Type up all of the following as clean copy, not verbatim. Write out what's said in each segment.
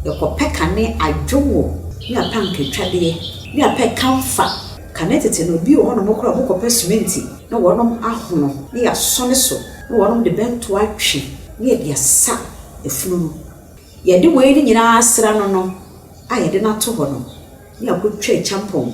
Yoko pekane adwo ni apanke twade ni apɛ kamfa kanetete no bi ho no mokora mokɔpɛ cementi na wɔnom ahono ni asɔne so na wɔnom de bento atwe ni e dia sa efunu no ye de wei ni nyina asra no a ye de na to ho no ni akotwa champon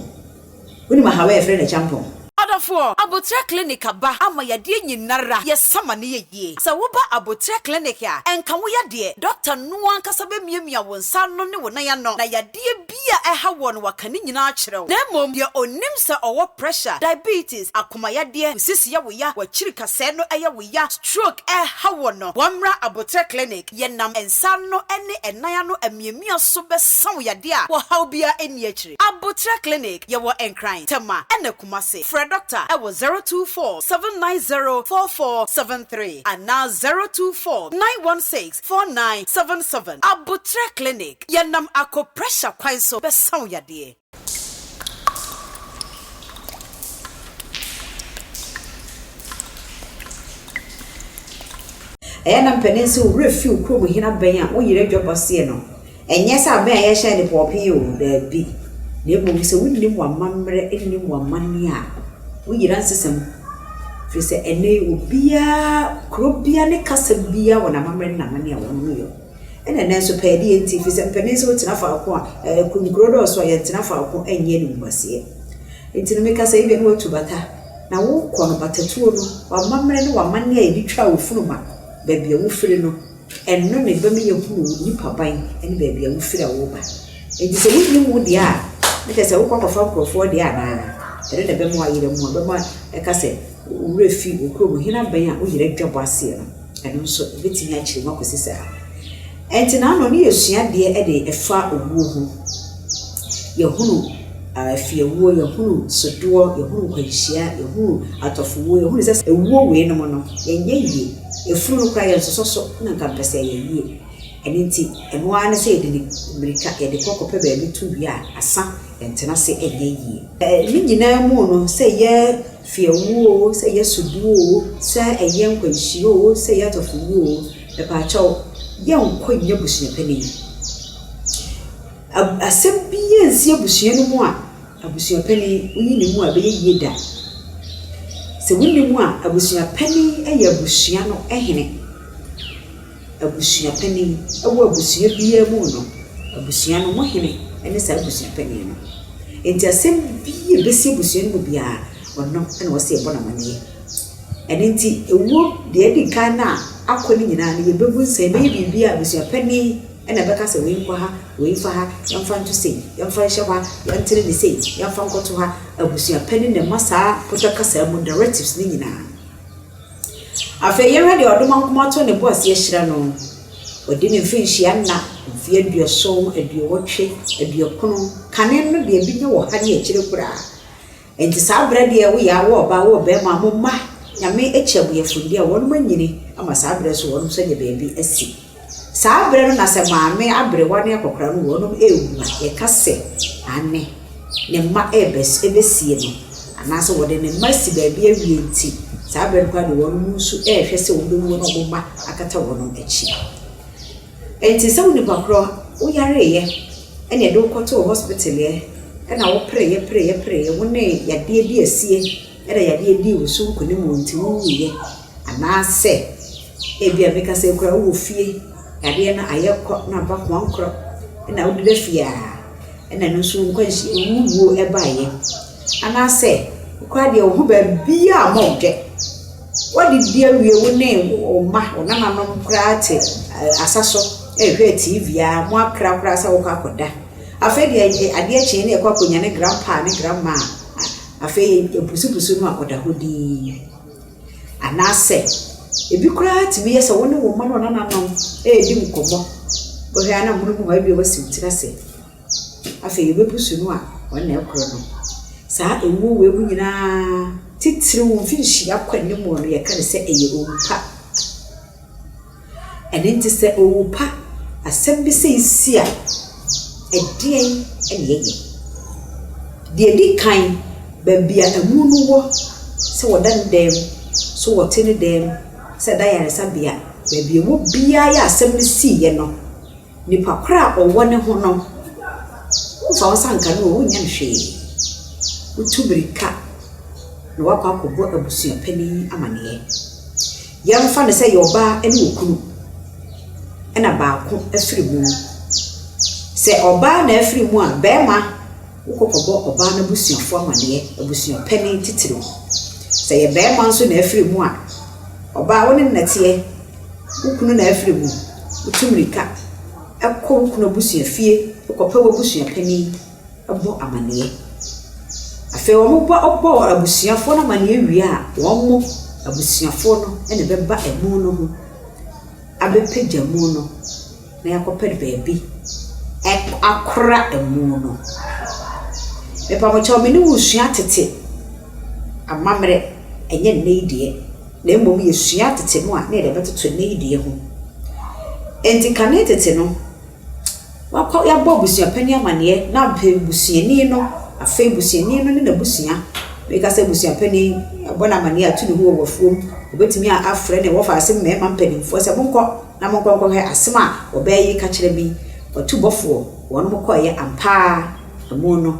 woni ma hawe e frɛ na champon Adafo abotre clinic aba ama yade nyinara ye sama ne ye sa wo ba abotre clinic a enka wo yade doctor no ankasa be miamia wo nsa no ne wo na ya no na yade bia ɛha wo no wakane nyina akyerɛw na mom ye onim se owo pressure diabetes akoma yade sisi ya wo ya wachiri kase no ɛya wo ya stroke ɛha wo no wamra abotre clinic ye nam ensa no ɛne ɛnan no amiamia so be san wo yade a wo haw bia eni akyiri abotre clinic ye wo enkran tema ɛna kumase Doctor, I was 024-790-4473 and now 024-916-4977. Abutre Clinic. Yanam ako pressure kwan so besan yade. Ayanam penensi refill krom hina benya wo yire dwobose no. Enye sa ben ye hye ne popi o da bi. Ne bo se wonni mu amamre eni mu amane a wo yira nsesem fi se ene obia krobia ne kasa bia wona mamre na mane a wono yo ene nenso pedi enti fi se penensi wo tina fa ako a kunkrodo so ye tina fa ako enye ne mbase enti no meka se ibe no watubata na wo kono batatuo no wa mamre ne wa mane a edi twa wo funuma bebia wo firi no enno ne ba me ye hunu nipa ban ene bebia wo firi a wo ba enti se wo mu dia ne se wo kwafa krofo dia na ere de bemo ayire mu bemo eka se refi okro hina ban a oyire dwabo ase no eno so betimi a kire makosi sa enti na no ne yesua de e de efa owo hu ye hunu afie wo ye hunu sodo ye hunu kwanhia ye hunu atofo ye hunu se ewo we no no ye nyeye efuru kra ye soso na nkampese ye yie enti eno ane se de America ye de kokope ba bi tu bi a asa entena se enye yie ni nyina mu no se ye fiewuo se ye suduo se eye nkwanhio se ye atofuo e pa chaw ye nkwanya busua pani asem biye nsi busua no mu a abusua pani uyi ni mu a be ye da se wonni mu a abusua pani eye abusua no ehene abusua pani ewo abusua biye mu no abusua no mo hene ene sa abusua pani no enti asem biye besi abusua no bia ono ene wose ebo na mane ene enti ewo de edi kan na akoni nyina ne yebebu nsa be bibia abusua pani ene beka se we nkwa ha we fa ha yamfa nto sei yamfa hyewa yantere ne sei yamfa nkoto ha abusua pani ne masa potokasa mu directives ni nyina afa ye hwede odoma nkomato ne boss ye hyira no odi ne mfinhia na mfie aduoso aduowotwe aduokono kane no de bi nye wo ha ne akire kura enti sa brade ye wo ya wo ba wo be ma momma nyame echiabu ye fundi a wonu manyini ama sa brade so wonu so nye beebi asi sa brade no na se maame abrewa ne akokra no wonu ewu ye kase ane ne ma ebesie no anaso wode ne masi beebi awie enti sa brade kwa de wonu musu ehwe se wo be wo no momma akata wonu achi enti se woni bakro wo yare ye ene do kwoto hospital ye ena wo preye wo ne yade di asie era yade di wo so ko ne mo nti wo wiye anase ebia meka se kura wo fie yade na ayekọ na ba ko ankro ena wo de fie a ena no so nkwanhie wo ebaye anase kura de wo ho ba bia mo de wadi dia wie wo ne o ma ona na no kura ate asaso ehwe TV a mo akra kura sa wo ka koda afedi ade chi ne ekwa konya ne grandpa ne grandma afei ebusubusu no akoda hodi anase ebi kura timi yesa woni wo ma no na no di nkomo bo hia na munu mu abi wasi utirase afei ebebusu no a wona ekro no sa ewu we bu nyina titiri wo finhia kwani mu no ye kan se eye ompa enenti se opa asem bi se isia edien eneye de di kan bambia amu no wo se wodan dem so wotene dem se da yare sabia bambia wo bia ya asem ni siye no nipa kra owo ne ho no fa wasanka no wo nya hwe utubrika no wakọ akọbọ abusua pani amane yamfa ne sɛ yoba ene okunu ena baako afiri mu sɛ oba na afiri mu a bema ukọkọbọ oba na busuafo amane abusua pani titiro sɛ ye bema nso na afiri mu a oba woni nnate ukunu na afiri mu utumrika akọ ukunu abusua fie ukọpɛ abusua pani abo amane afi wo mo obo abusuafo na amane wi a wo mo abusuafo no ene beba emu no ho abepagya mu no na yakopɛ baabi akora emu no mepa mo chaw me ni wusua tete amamre enye neidie na emom yesua tete no a na ede betoto neidie ho enti kane tete no wakọ ya bo busua pani amane na be busuani no afi busuani no ne na busua because say busua pani abona amane atu ne ho wofuom obetimi a afre ne wo fa asem me mampanimfo se bonkọ na monkọ he asem a obayi ka kire bi otubofo won mokọ ye ampa amu no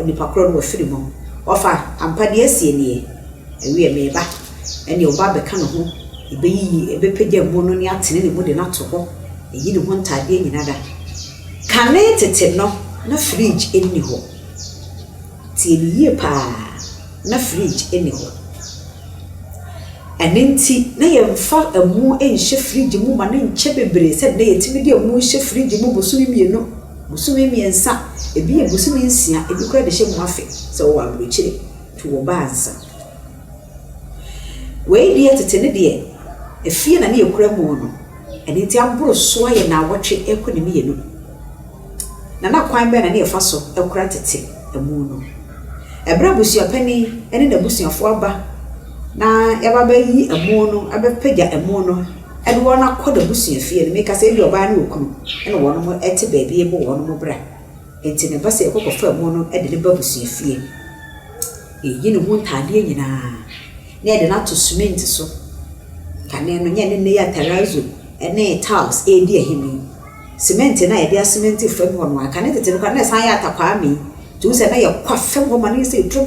nipa kro no wafiri mo ofa ampa de asie nie ewie meba ene oba beka no ho ebeyi ebepagya mu no ne atene ne mu de nato ho eyi ne ho ntade nyina da kane tete no na fridge eni ho tie yie pa na fridge eni ho enenti na ye mfa amu enhye fridge mu ma ne nche bebre se na yetimi de amu enhye fridge mu bosumi mienu bosumi miensa ebi ye bosumi nsia ebi kura de hye mu afi se wo abrochire to wo bansa we die tete ne de efie na ne yekura mu no enenti abro so aye na awotwe ekoni mienu na kwan be na ne yefa so ekura tete amu no ebra busua pani ene na busuafo aba na yababa yi amu no abepagya amu no ene wona koda busua fie ne meka se bi oba na okunu ene wono mo ete baabi ebo wono mo bra enti ne ba se ekokofa amu no ede ne ba busua fie eyi ne ho ntade nyina na ede na to cement so kane no nya ne ya terrazzo ene tiles edi ehimi cement na ede cement fam ho no aka ne tete no kane san ya atakwa mi tu se na ye kwa fam ho ma ne se trum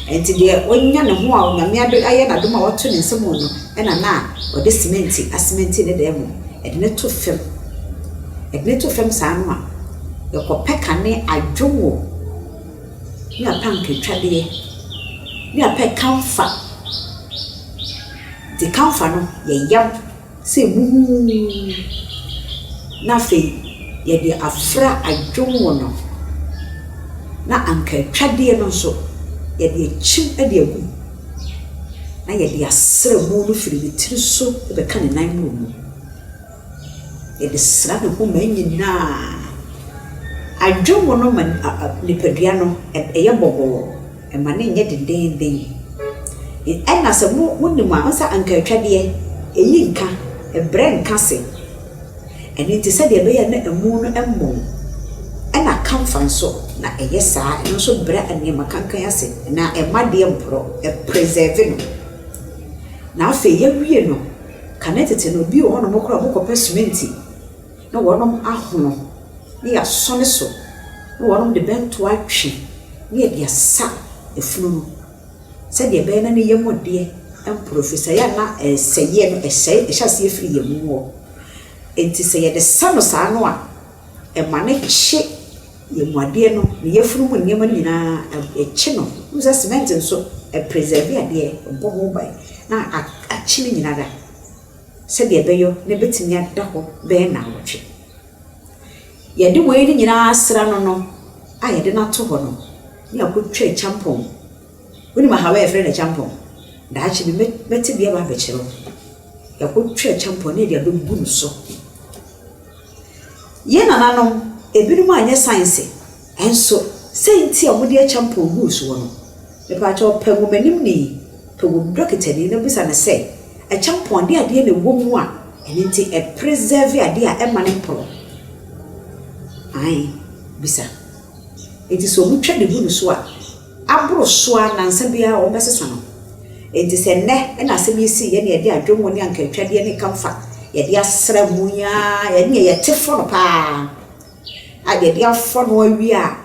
enti de onya ne ho a onyame ade aye na doma wato ne nsem no ena na ode cement ne dem ede ne to fam sa no a ye ko peka ne adwowo ni apanke twade ni apɛ kamfa de kamfa no ye yam se mu na fe ye de afra adwowo no na anka twade no so ye de chim e de agu na ye de asra mu no firi ne tiri so e be ka ne nan mu ye de sra ne ho manyina adwowo no man ne padua no e ye bobo e ma ne nye den e na se mu wonimu ansa anka twade eyi nka e bre nka se eni ti se de be ye na amu no emmom e na kamfa nso na eye saa no so bre ane makankan ase na e made empro e preserve no na afa ye wie no kanetete no bi wo no mokora mokopɛ cement na wonom ahono ne ya sone so na wonom de bento atwe ne de asa efunu no se de be na ne yemode professor ya na seye no ehase efiri yemu wo enti se ye de sano saa no a e mane kye yemuade no ne yefunu mu nyema nyina ekye no uza cement nso e preserve ade bo ho bai na akye ne nyina da se de be yo ne betimi ada ho be na wotwe ye de we ni nyina asra no a ye de na to ho no ne akotwa champon woni ma hawe efre na champon da achi bi meti bia ba bekiro ye akotwa champon ne de do bu so ye nananom ebirum anye science enso senti a mode champon bu so no me pa cha opegumanim ni pegum doctor ni na bisa na say a champon de ade na wo mu a enti e preserve ade a e mane pro ai bisa enti so mu twa de bu so a abro so a nansa bia o mesesa no enti se ne na asem yesi ye ne ade adwomo ne anka twade ne kamfa ye dia sra mu ya ye ne ye tefo no pa a ye dia fo no awi a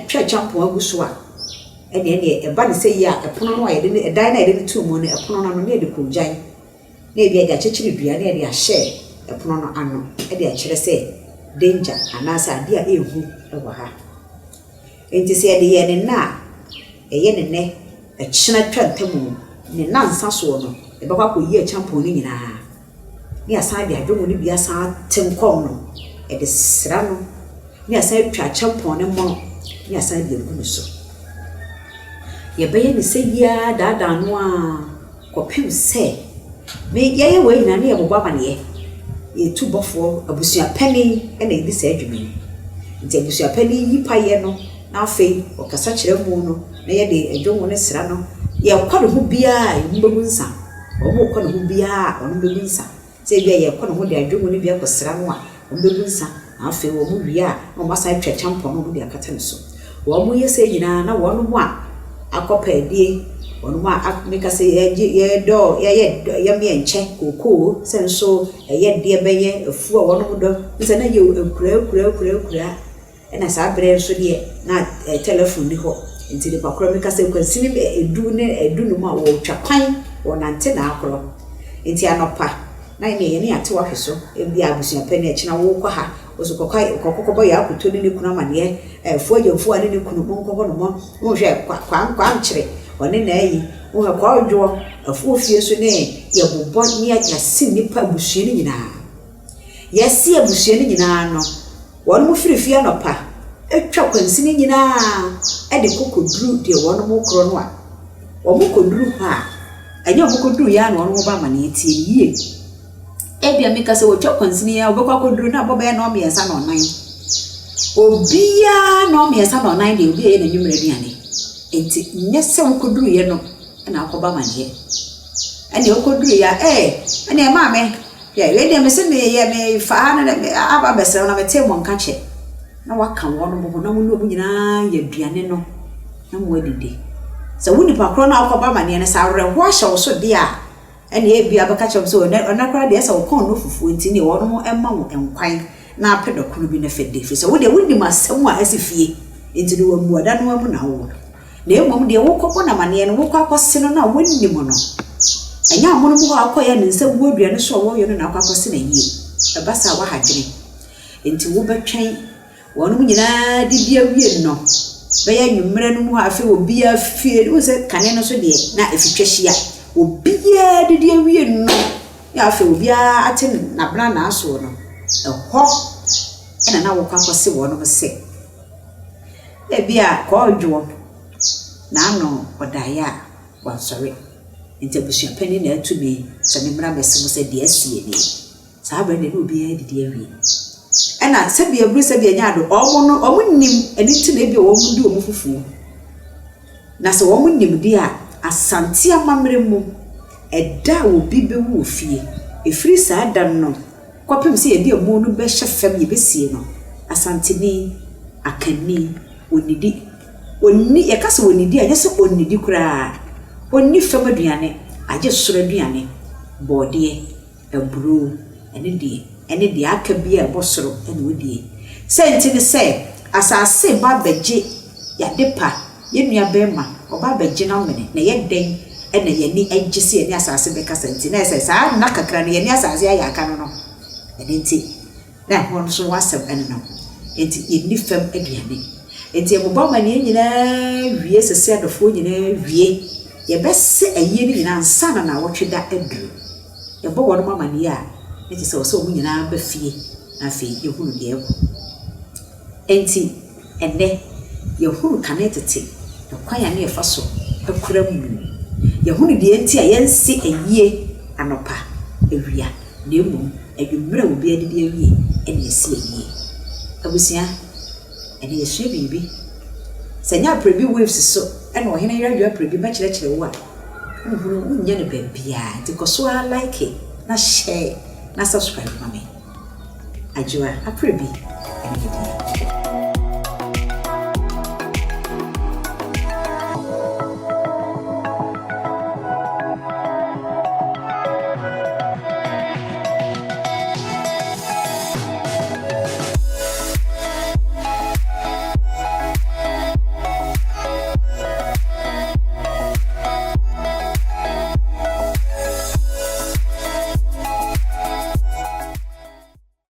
twa champo aguso a ene e ba ne se yi a epono no a ye de e dan na ye de tu mu ne epono no ne de kunjan na e bia ga chechiri dua na ye de a share epono no ano e de a kire se danger anasa dia ehu e wa ha enti se de ye ne na ye ne e china twantamu ne nansa so no e ba kwa yi a champo ni nyina ni asan de adwomu ni bia san tenkom no e de sra no ni asan twa champo ne mo ni asan de egu so ye beye ni se ya dada no a kopim se me ye we nyina ne ye bobba mane ye tu bofo abusua pani e na edi se adwumi nti abusua pani yi paye no na afei o kasa kire mu no na ye de adwomu ne sra no ye kwado ho bia e mbebu nsa o mo kwado ho bia o mbebu nsa se bia ye kwado ho de adwomu ne bia ko sra no a o mbebu nsa na afei wo mu wi a no masa twa champo no de akata ne so wo mu ye se nyina na wo no mu a akopedie wo mu a meka se ye do ye me enche koko senso ye de beye afu a wo no do nse na ye kura na sa bre so de na telephone ni ho nti de pakro meka se kwansini edu no mu a wo twa kwan wo nante na akro nti anopa na ye ne ate wa hweso e bia abusua pani e kina wo kwa ha osukokai kokoko ya akuto ni kuna mane fuaje a ni kunu monko no mo wo hwe kwa nchire one na yi wo ha kwa odwo afu fie so ne ye bobbo ni ya sin nipa abusua ni nyina ya si abusua ni nyina no won mo firifie no pa etwa kwansini nyina e de kokoduru de won mo kro no a wo mo koduru pa anya mo koduru ya no won mo ba mane tie yie ebia meka se wo twa kwansini ya obekwa koduru na boba ya no me yesa no nan obia no me yesa no nan de obia ye na nwumre duane enti nyese wo koduru ye no na akoba mane ene wo koduru ya ene ma me ya we de me se me ye me fa na aba besere na me te mo nka che na waka wo no bo na wo no nyina ye duane no na mo adide se wo nipa kro na akoba mane ne sa re ho ahye wo so de a ene e bia baka chom so na kra de esa wo kon no fufu enti ne wo no emma wo enkwan na apedo kunu bi na fede fi so wo de wudi masem a asifie enti no wamu ada no wamu na wo na emom de wo kokko na mane no wo kwa kwose no na wonni mo no enya amono mu akoya ne nsa wo aduane so wo yo no na kwakose na yie ebasa wa hadwene enti wo betwen wo no nyina de bia wie no beya nwumre no mu afi obi afie wo se kane no so de na afitwahia obia de awie no ya afi obia ate na bra na aso no eho ena na wo kwakose wo no se e bia ko odwo na no odaya wa sorry enti abusua pani na atumi so ne mra mesemo se de asie ni sa ba de obia de awie ena se bia bru se bia nya do omo nim eni ti na bia wo mu di omo fufu na se wo mu nim di a asante amamre mu eda obi bewu ofie efiri sa adam no kwapem se ye di emu no be hyefam ye besie no asante ni akani onidi onni ye kase onidi anye se onidi kura onni fam aduane aje soro aduane bode ebru ene de aka bia ebosoro ene wodie senti ne se asase ba beje ya depa ye nua bema oba beje na mene na ye den ene ye ni agese ene asase be kasa nti na se sa na kakra ne ye ni asase ya aka no ene nti na ho so wasem ene no enti ye ni fam aduane enti e boba mane nyina wie sese adofo nyina wie ye bese aye ni nyina ansana na wotweda aduru ye bo wono mamane a enti se so mu nyina ba fie na fe ye hunu de eko enti ene ye hunu kanetete e kwanya ne fa so akura mu ye hunu de enti a yensi ayie anopa ewia na emu adwumra obi adidi awie ene esi ayie abusia ene yesu bibi senya Aprebi waves so ene ohene yradwa Aprebi ba kire wo a hunu nya ne bia ti ko so like na share na subscribe mami ajua Aprebi